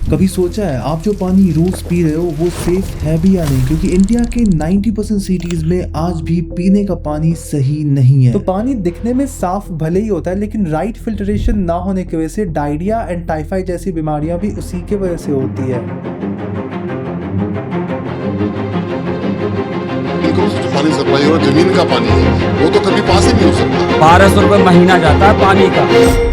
कभी सोचा है आप जो पानी रोज पी रहे हो वो सेफ है भी या नहीं? क्योंकि इंडिया के 90% सिटीज में आज भी पीने का पानी सही नहीं है। तो पानी दिखने में साफ भले ही होता है, लेकिन राइट फिल्ट्रेशन ना होने की वजह से डायरिया एंड टाइफाइड जैसी बीमारियां भी उसी के वजह से होती है। इनको जो पानी सप्लाई हो रहा है जमीन का पानी है, वो तो कभी पास ही नहीं हो सकता। 1200 रुपये महीना जाता है पानी का।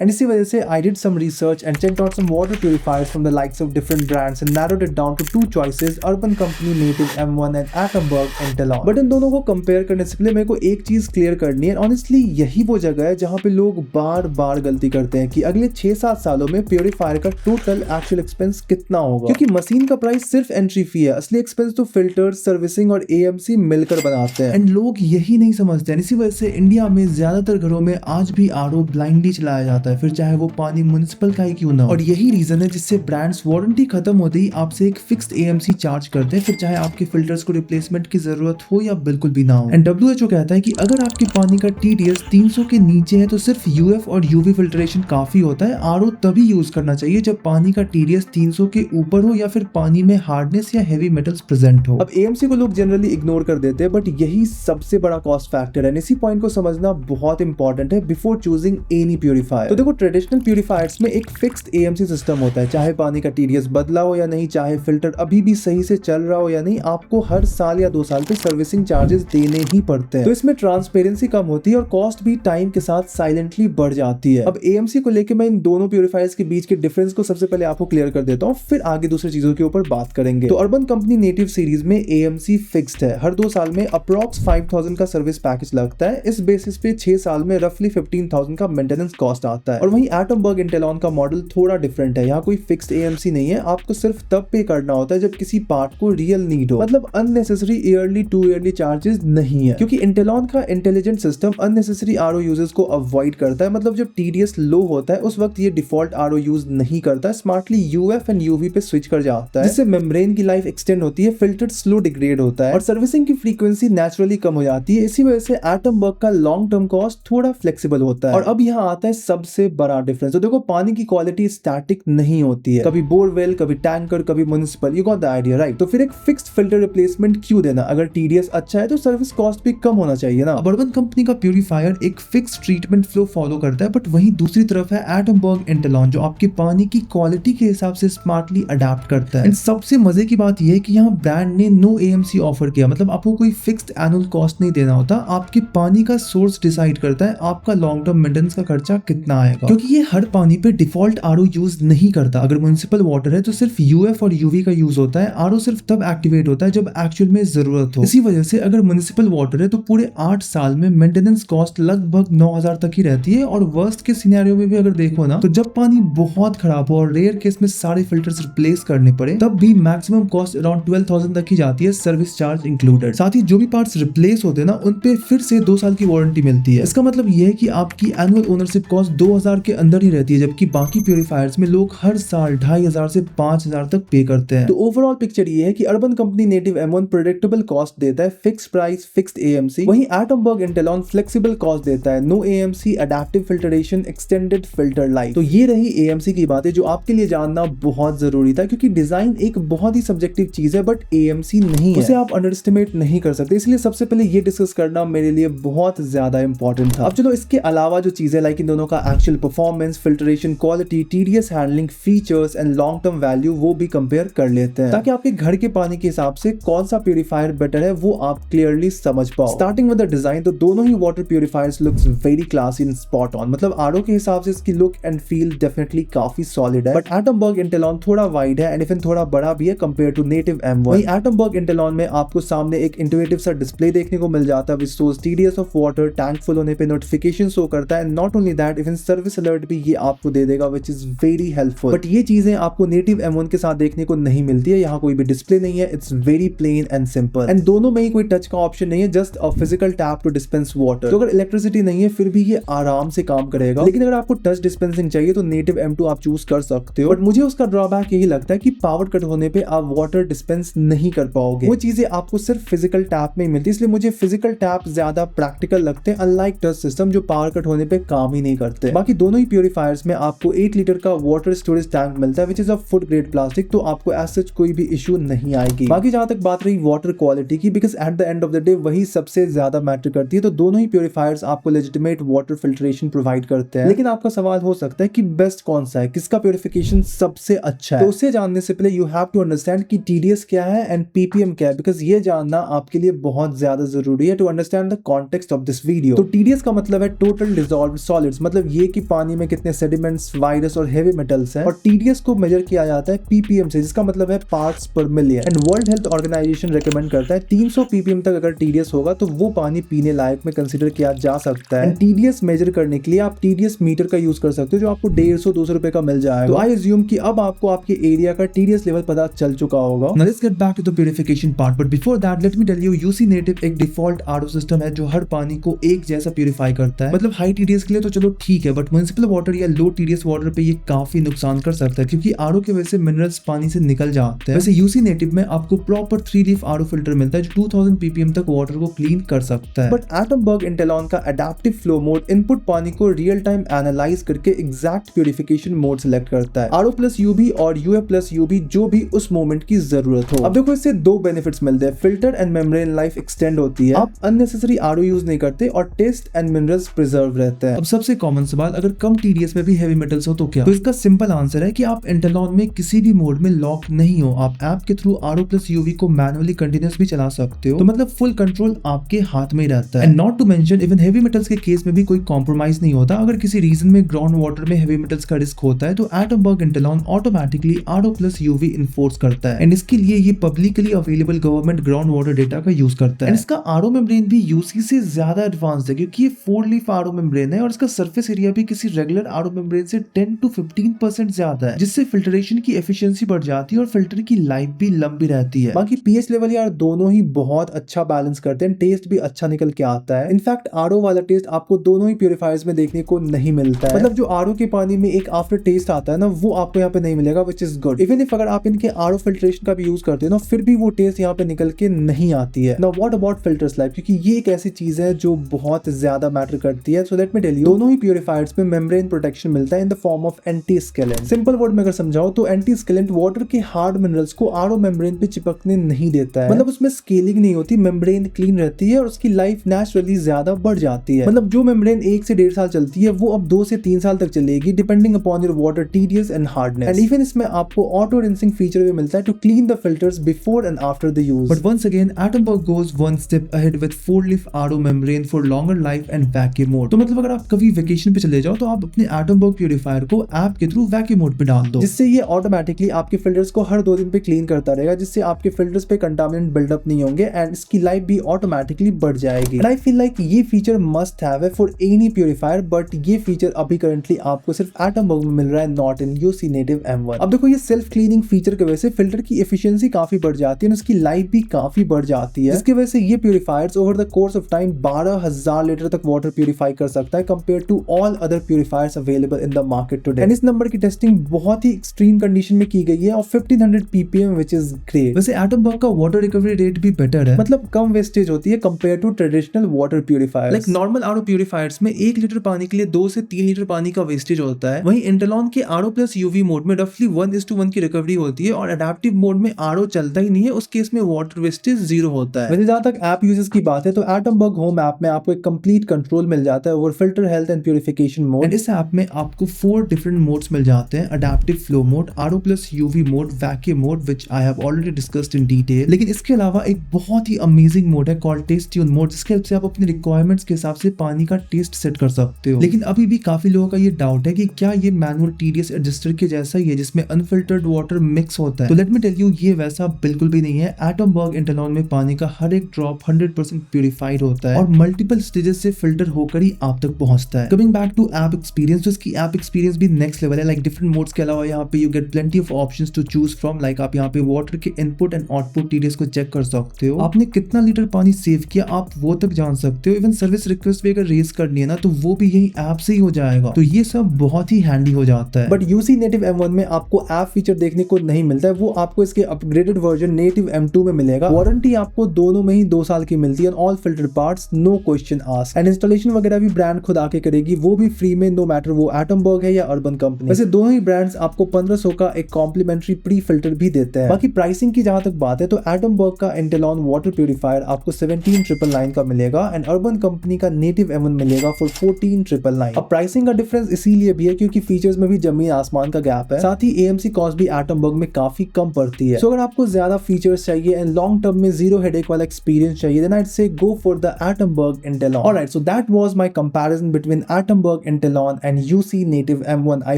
And इसी वजह से I did some research and checked out some water purifiers from the likes of different brands and narrowed it down to two choices: Urban Company Native M1 and Atomberg Intelon। But in दोनों को compare करने से पहले मेरे को एक चीज clear करनी है। ऑनेस्टली यही वो जगह है जहाँ पे लोग बार बार गलती करते हैं कि अगले 6-7 सालों में प्योरीफायर का टोटल एक्चुअल एक्सपेंस कितना होगा, क्योंकि मशीन का प्राइस सिर्फ एंट्री फी है, असली एक्सपेंस तो फिल्टर, सर्विसिंग और AMC मिलकर बनाते हैं। एंड लोग यही नहीं समझते हैं। इसी वजह से इंडिया में ज्यादातर घरों में आज भी RO ब्लाइंडली चलाया जाता है, फिर चाहे वो पानी म्युनिसिपल का ही क्यों ना हो। और यही रीजन है जिससे ब्रांड्स वारंटी खत्म होते ही आपसे एक फिक्स्ड AMC चार्ज करते हैं, फिर चाहे आपके फिल्टर्स को रिप्लेसमेंट की जरूरत हो या बिल्कुल भी ना हो। एंड WHO कहता है कि अगर आपके पानी का TDS 300 के नीचे है तो सिर्फ UF और UV फिल्ट्रेशन काफी होता है। RO तभी यूज करना चाहिए जब पानी का TDS 300 के ऊपर हो या फिर पानी में हार्डनेस या हेवी मेटल्स प्रेजेंट हो। अब AMC को लोग जनरली इग्नोर कर देते हैं, बट यही सबसे बड़ा कॉस्ट फैक्टर है। इसी पॉइंट को समझना बहुत इंपॉर्टेंट है बिफोर चूजिंग एनी प्यूरीफायर। तो देखो, ट्रेडिशनल प्यूरीफायर्स में एक फिक्स्ड AMC सिस्टम होता है, चाहे पानी का TDS बदला हो या नहीं, चाहे फिल्टर अभी भी सही से चल रहा हो या नहीं, आपको हर साल या 2 साल पे सर्विसिंग चार्जेस देने ही पड़ते हैं। तो इसमें ट्रांसपेरेंसी कम होती है और कॉस्ट भी टाइम के साथ साइलेंटली बढ़ जाती है। अब AMC को लेके मैं इन दोनों प्यूरीफायर्स के बीच के डिफरेंस को सबसे पहले आपको क्लियर कर देता हूँ, फिर आगे दूसरी चीजों के ऊपर बात करेंगे। तो अर्बन कंपनी नेटिव सीरीज में AMC फिक्स्ड है, हर 2 साल में अप्रॉक्स 5000 का सर्विस पैकेज लगता है। इस बेसिस पे 6 साल में रफली 15000 का मेंटेनेंस कॉस्ट आता है। और वहीं एटमबर्ग इंटेलॉन का मॉडल थोड़ा डिफरेंट है, यहाँ कोई फिक्स्ड AMC नहीं है, आपको सिर्फ तब पे करना होता है जब किसी पार्ट को रियल नीड हो, मतलब अननेसेसरी ईयरली 2 ईयरली चार्जेस नहीं है। क्योंकि इंटेलॉन का intelligent system unnecessary RO uses को अवॉइड करता है, मतलब जब TDS लो होता है उस वक्त ये डिफॉल्ट RO यूज नहीं करता, स्मार्टली UF एंड UV पे स्विच कर जाता है, जिससे मेम्ब्रेन की लाइफ एक्सटेंड होती है, फिल्टर स्लो डिग्रेड होता है और सर्विसिंग की फ्रीक्वेंसी नेचुरली कम हो जाती है। इसी वजह से एटमबर्ग का लॉन्ग टर्म कॉस्ट थोड़ा फ्लेक्सिबल होता है। और अब यहाँ आता है सबसे बड़ा डिफरेंस। तो देखो, पानी की क्वालिटी स्टैटिक नहीं होती है, कभी बोरवेल, कभी टैंकर, कभी municipal, you got the idea right. तो फिर एक फिक्स्ड फिल्टर रिप्लेसमेंट क्यों देना? अगर TDS अच्छा है तो सर्विस कॉस्ट भी कम होना चाहिए ना। अर्बन कंपनी का प्यूरीफायर एक फिक्स ट्रीटमेंट फ्लो फॉलो करता है, बट वहीं दूसरी तरफ है एटमबर्ग इंटेलॉन जो आपके पानी की क्वालिटी के हिसाब से स्मार्टली अडेप्ट करता है। एंड सबसे मजे की बात यह है कि यहाँ ब्रांड ने नो AMC ऑफर किया, मतलब आपको कोई फिक्स्ड एनुअल कॉस्ट नहीं देना होता, आपके पानी का सोर्स डिसाइड करता है आपका लॉन्ग टर्म मेंटेनेंस का खर्चा कितना आएगा, क्योंकि ये हर पानी पे डिफॉल्ट RO यूज नहीं करता। अगर म्युनिसिपल वाटर है तो सिर्फ UF और UV का यूज होता है, RO सिर्फ तब एक्टिवेट होता है जब एक्चुअल में जरूरत हो। इसी वजह से अगर म्युनिसिपल वाटर है तो पूरे 8 साल में मेंटेनेंस कॉस्ट लगभग 9000 तक ही रहती है। और वर्स्ट के सिनेरियो में भी अगर देखो ना, तो जब पानी बहुत खराब हो और रेयर केस में सारे फिल्टर्स रिप्लेस करने पड़े, तब भी मैक्सिमम कॉस्ट अराउंड 12000 तक ही जाती है, सर्विस चार्ज इंक्लूडेड। साथ ही जो भी पार्ट्स रिप्लेस होते हैं ना, उन पे फिर से 2 साल की वारंटी मिलती है। इसका मतलब यह है कि आपकी एनुअल ओनरशिप कॉस्ट 2000 के अंदर ही रहती है, जबकि बाकी प्यूरीफायर्स में लोग हर साल 2500 से 5000 तक पे करते हैं। तो ओवरऑल पिक्चर ये है कि Urban Company Native M1 predictable cost देता है, फिक्स्ड प्राइस, फिक्स्ड AMC। वहीं एटमबर्ग इंटेलॉन फ्लेक्सिबल कॉस्ट देता है, no AMC, adaptive filtration, extended filter life. तो ये रही AMC की बातें जो आपके लिए जानना बहुत जरूरी था, क्योंकि डिजाइन एक बहुत ही सब्जेक्टिव चीज है, बट AMC नहीं है, उसे आप अंडरएस्टिमेट नहीं कर सकते। इसलिए सबसे पहले ये डिस्कस करना मेरे लिए बहुत ज्यादा इंपॉर्टेंट था। अब चलो इसके अलावा जो चीजें लाइक इन दोनों का actual performance, filtration quality, TDS handling, features and long term value, वो भी कंपेयर कर लेते हैं, ताकि आपके घर के पानी के हिसाब से कौन सा प्यूरीफायर बेटर है वो आप क्लियरली समझ पाओ। स्टार्टिंग विद द डिजाइन, तो दोनों ही water purifiers looks very classy and spot on, मतलब RO के हिसाब से इसकी लुक एंड फील डेफिनेटली काफी सॉलिड है। बट एटमबर्ग इंटेलॉन थोड़ा वाइड है एंड इवन थोड़ा बड़ा भी है कंपेयर टू नेटिव M1। वहीं एटमबर्ग इंटेलॉन में आपको सामने एक इंटुइटिव सा डिस्प्ले देखने को मिल जाता है which shows TDS of water, tank full होने पे नोटिफिकेशन शो करता है, not only that even service alert भी ये आपको दे देगा, which is very helpful. But ये चीजें आपको नेटिव M1 के साथ देखने को नहीं मिलती है। यहाँ कोई भी डिस्प्ले नहीं है, it's very plain and simple. And दोनों में ही कोई टच का ऑप्शन नहीं है, just a physical tap to dispense water. तो अगर इलेक्ट्रिसिटी नहीं है फिर भी ये आराम से काम करेगा। लेकिन अगर आपको टच डिस्पेंसिंग चाहिए तो नेटिव M2 आप चूज कर सकते हो। बट मुझे उसका ड्रॉबैक यही लगता है कि पावर कट होने पे आप वाटर डिस्पेंस नहीं कर पाओगे, वो चीजें आपको सिर्फ फिजिकल टैप में ही मिलती है। इसलिए मुझे फिजिकल टैप ज्यादा प्रैक्टिकल लगते हैं, अनलाइक टच सिस्टम जो पावर कट होने पे काम ही नहीं करते। बाकी दोनों ही प्यूरिफायर्स में आपको 8 लीटर का वाटर स्टोरेज टैंक मिलता है which is a food grade plastic, तो आपको एज सच कोई भी इशू नहीं आएगी। बाकी जहां तक बात रही वाटर क्वालिटी की, because at the end of the day वही सबसे ज्यादा मैटर करती है, तो दोनों ही प्यूरिफायर्स आपको लेजिटिमेट वाटर फिल्ट्रेशन प्रोवाइड करते हैं। लेकिन आपका सवाल हो सकता है कि बेस्ट कौन सा है, किसका प्यूरिफिकेशन सबसे अच्छा है, तो उसे जानने से पहले यू हैव टू अंडरस्टैंड कि TDS क्या है एंड PPM क्या है, बिकॉज ये जानना आपके लिए बहुत ज्यादा जरूरी है to understand the context of this video. तो TDS का मतलब है टोटल डिसॉल्व्ड सॉलिड्स, मतलब ये कि पानी में कितने सेडिमेंट्स, वायरस और हेवी मेटल्स हैं, और TDS को मेजर किया जाता है PPM से, जिसका मतलब है पार्ट्स पर million. And World Health Organization recommend करता है 300 ppm तक अगर TDS होगा तो वो पानी पीने लायक में कंसीडर किया जा सकता है। एंड TDS मेजर करने के लिए आप TDS मीटर का यूज कर सकते हो, जो आपको 150-200 रुपए का मिल जाएगा। तो आई अज्यूम कि अब आपको आपके एरिया का TDS लेवल पता चल चुका होगा। Now let's get back to the purification part, but before that let me tell you UC Native एक डिफॉल्ट RO सिस्टम है जो हर पानी को एक जैसा प्यूरिफाई करता है। मतलब हाई TDS के लिए तो चलो ठीक है, बट म्युनिसिपल वाटर या लो TDS वाटर पे ये काफी नुकसान कर सकता है, क्योंकि RO की वजह से मिनरल्स पानी से निकल जाते हैं। वैसे UC Native में आपको प्रॉपर 3 लीफ RO फिल्टर मिलता है जो 2000 ppm तक वाटर को क्लीन कर सकता है। बट एटमबर्ग इंटेलॉन का एडेप्टिव फ्लो मोड इनपुट पानी को रियल टाइम एनालाइज करके एग्जैक्ट प्यूरिफिकेशन मोड सेलेक्ट करता है, RO+UV और UA+UV, जो भी उस मोमेंट की जरूरत हो। अब देखो इससे दो बेनिफिट्स मिलते हैं, filter and membrane life extend होती है, आप अननेसेसरी RO यूज नहीं करते और टेस्ट एंड मिनरल्स प्रिजर्व रहते हैं। अब सबसे कॉमन सवाल, अगर कम TDS में भी हेवी मेटल्स हो तो क्या? तो इसका सिंपल आंसर है कि आप इंटेलॉन में किसी भी मोड में लॉक नहीं हो, आप ऐप के थ्रू RO+UV को मैनुअली कंटिन्यूस भी चला सकते हो, तो मतलब फुल कंट्रोल आपके हाथ में ही रहता है। And not to mention even heavy metals के केस में भी कोई कॉम्प्रोमाइज नहीं होता। अगर किसी रीजन में ग्राउंड वाटर में हेवी मेटल्स का रिस्क होता है तो एटमबर्ग इंटेलॉन ऑटोमेटिकली RO+UV इन्फोर्स करता है, एंड इसके लिए ये publicly available government ground water data का यूज करता है। एंड इसका RO मेम्ब्रेन भी UC से ज्यादा एडवांस्ड है, क्योंकि ये 4 लीफ RO मेम्ब्रेन है और इसका सरफेस एरिया भी किसी रेगुलर RO मेम्ब्रेन से 10 to 15% ज्यादा है, जिससे फिल्ट्रेशन की एफिशिएंसी बढ़ जाती है और फिल्टर की लाइफ भी लंबी रहती है। बाकी pH लेवल यार दोनों ही बहुत अच्छा बैलेंस करते हैं, टेस्ट भी अच्छा निकल के आता है। इनफैक्ट RO वाला टेस्ट आपको दोनों ही प्यूरिफायर्स में देखने को नहीं मिलता है, मतलब जो RO के पानी में एक आफ्टर टेस्ट आता है ना, वो आपको यहाँ पे नहीं मिलेगा, which is good. Even if अगर आप इनके RO फिल्ट्रेशन का भी यूज करते हो ना, फिर भी वो टेस्ट यहाँ पे निकल के नहीं आती है। नाउ व्हाट अबाउट फिल्टर स्लाइप, क्योंकि ये एक ऐसी चीज है जो बहुत ज्यादा मैटर करती है। So let me tell you, दोनों ही प्यूरिफायर्स में मेम्ब्रेन प्रोटेक्शन मिलता है in the form of anti scalant. Simple word में अगर समझाओ तो एंटी स्केलेंट वाटर के हार्ड मिनरल्स को RO मेम्ब्रेन पे चिपकने नहीं देता है, मतलब उसमें स्केलिंग नहीं होती, मेम्ब्रेन क्लीन रहती है और उसकी लाइफ नेचुरली ज्यादा बढ़ जाती है। मतलब जो मेम्ब्रेन 1 से 1.5 साल चलती है वो अब 2 से 3 साल तक चलेगी, depending upon your water TDS and hardness. And even इसमें आपको ऑटो रिंसिंग फीचर भी मिलता है to clean the filters before and after the use. But once again, Atomberg goes one step ahead with 4 leaf RO membrane for longer life and vacuum mode. तो मतलब अगर आप कभी वेकेशन पे चले जाओ तो आप अपने Atomberg प्यूरिफायर को ऐप के थ्रू वैक्यूम मोड पे डाल दो, जिससे ये ऑटोमेटिकली आपके फिल्टर्स को हर 2 दिन पे क्लीन करता रहेगा, जिससे आपके फिल्टर्स पे कंटामिनेंट बिल्डअप नहीं होंगे एंड इसकी लाइफ भी ऑटोमेटिकली बढ़ जाएगी। एंड आई फील लाइक ये फीचर मस्ट हैव है फॉर एनी प्यूरिफायर, बट ये फीचर अभी करंटली आपको सिर्फ Atomberg में मिल रहा है, not in UC Native M1। अब देखो ये सेल्फ क्लीनिंग फीचर की वजह से फिल्टर की एफिशिएंसी काफी बढ़ जाती है और उसकी लाइफ भी काफी बढ़ जाती है, जिसकी वजह से ये purifiers over the course of time 12,000 litre तक वाटर प्यूरिफाई कर सकता है compare to all other purifiers available in the market today. And इस नंबर की टेस्टिंग बहुत ही एक्सट्रीम कंडीशन में की गई है और 1500 ppm व्हिच इज ग्रेट। वैसे Atomberg का वाटर रिकवरी रेट भी बेटर है, मतलब कम वेस्टेज होती है compare to traditional water purifiers. Like normal RO purifiers में 1 लीटर पानी के लिए 2 से 3 लीटर पानी का वेस्टेज होता है, वहीं इंटेलॉन के RO+UV मोड में रफली 1:1 की रिकवरी होती है और एडेप्टिव मोड में RO चलता ही नहीं है, उस केस में वाटर वेस्टेज 0 होता है। वैसे जहां तक ऐप यूजेस की बात है तो Atomberg होम ऐप में आपको एक कंप्लीट कंट्रोल मिल जाता है over filter health and purification mode. And इस ऐप में आपको 4 डिफरेंट मोड्स मिल जाते हैं, adaptive flow mode, RO+UV mode, vacuum mode which I have already discussed in detail. लेकिन इसके अलावा एक बहुत ही अमेजिंग मोड है कॉल्ड टेस्ट ट्यून मोड, जिसके हेल्प से आप अपने रिक्वायरमेंट्स के हिसाब से पानी का टेस्ट सेट कर सकते हो। लेकिन अभी भी काफी लोगों का ये डाउट है कि क्या ये मैनुअल TDS एडजस्टर के जैसा ही है जिसमें अनफिल्टर्ड वाटर मिक्स होता है। तो लेट मी टेल यू, ये वैसा बिल्कुल भी नहीं है। Atomberg इंटेलॉन में पानी का हर एक ड्रॉप 100% प्यूरिफाइड होता है और मल्टीपल स्टेजेस से फिल्टर होकर ही आप तक पहुंचता है। Coming back to app experience, तो इसकी ऐप एक्सपीरियंस भी नेक्स्ट लेवल है। लाइक डिफरेंट मोड्स के अलावा यहाँ पे you get plenty of options to choose from. Like आप यहाँ पे वाटर के इनपुट एंड आउटपुट TDS को चेक कर सकते हो, आपने कितना लीटर पानी सेव किया आप वो तक जान सकते हो। इवन सर्विस रिक्वेस्ट भी अगर रेज करनी है ना तो वो भी यही ऐप से ही हो जाएगा, तो ये सब बहुत ही हैंडी हो जाता है। बट UC Native M1 में आपको ऐप फीचर देखने को नहीं मिलता है, वो आपको इसके अपग्रेडेड वर्जन Native M2 में मिलेगा। वारंटी आपको दोनों में ही 2 साल की मिलती है, all filter parts, no question asked. And installation वगैरह भी ब्रांड खुद आके करेगी, वो भी फ्री में, नो मैटर वो एटमबर्ग है या अर्बन कंपनी। वैसे दोनों ही ब्रांड्स आपको 1500 का एक कॉम्प्लीमेंट्री प्री फिल्टर भी देते हैं। बाकी प्राइसिंग की जहां तक बात है तो एटमबर्ग का इंटेलॉन वाटर प्यूरिफायर आपको 17999 का मिलेगा एंड अर्बन कंपनी का नेटिव M1 मिलेगा फॉर 14999। अब प्राइसिंग का डिफरेंस इसीलिए भी है क्योंकि फीचर्स में भी जमीन आसमान का गैप है, साथ ही AMC कॉस्ट भी एटमबर्ग में काफी कम पड़ती है। सो अगर आपको ज्यादा फीचर्स चाहिए एंड लॉन्ग टर्म में जीरो हेडेक वाला एक्सपीरियंस चाहिए then I'd say go for the Atomberg Intelon। Alright, so that was my comparison between Atomberg Intelon and UC Native M1। I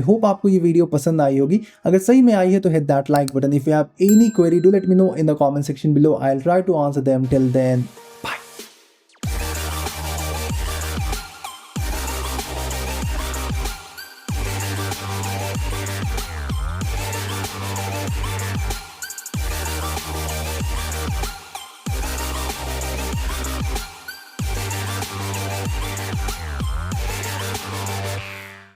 hope आपको ये वीडियो पसंद आई होगी। अगर सही में आई है तो hit that like button। If you have any query, do let me know in the comment section below। I'll try to answer them। Till then,